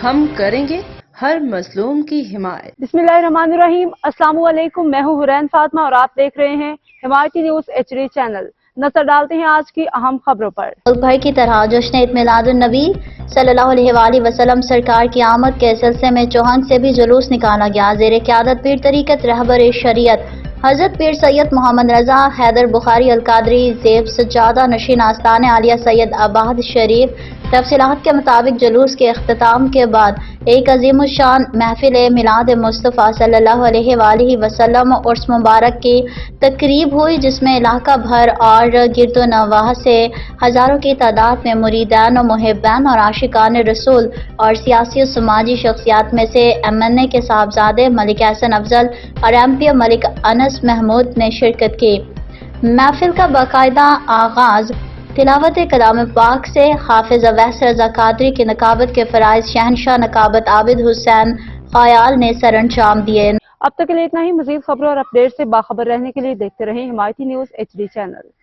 ہم کریں گے ہر مظلوم کی حمایت۔ بسم اللہ الرحمن الرحیم۔ السلام علیکم، میں ہوں حرین فاطمہ اور آپ دیکھ رہے ہیں حمایتی نیوز HD چینل۔ نظر ڈالتے ہیں آج کی اہم خبروں پر۔ ملک بھر کی طرح جشن عید میلاد النبی صلی اللہ علیہ وآلہ وسلم سرکار کی آمد کے سلسلے میں چوہن سے بھی جلوس نکالا گیا۔ زیر قیادت پیر طریقت رہبر شریعت حضرت پیر سید محمد رضا حیدر بخاری القادری زیب سجادہ نشین آستان عالیہ سید آباد شریف۔ تفصیلات کے مطابق جلوس کے اختتام کے بعد ایک عظیم الشان محفل میلاد مصطفیٰ صلی اللہ علیہ وآلہ وسلم عرس مبارک کی تقریب ہوئی، جس میں علاقہ بھر اور گرد و نواح سے ہزاروں کی تعداد میں مریدان و محبین اور عاشقان رسول اور سیاسی و سماجی شخصیات میں سے MNA کے صاحبزادے ملک احسن افضل اور MP ملک انس محمود نے شرکت کی۔ محفل کا باقاعدہ آغاز تلاوت کلام پاک سے حافظ اویس رضا قادری کی نقابت کے فرائض شہنشاہ نقابت عابد حسین خیال نے سر انجام دیے۔ اب تک کے لیے اتنا ہی۔ مزید خبروں اور اپڈیٹ سے باخبر رہنے کے لیے دیکھتے رہیں حمایتی نیوز HD چینل۔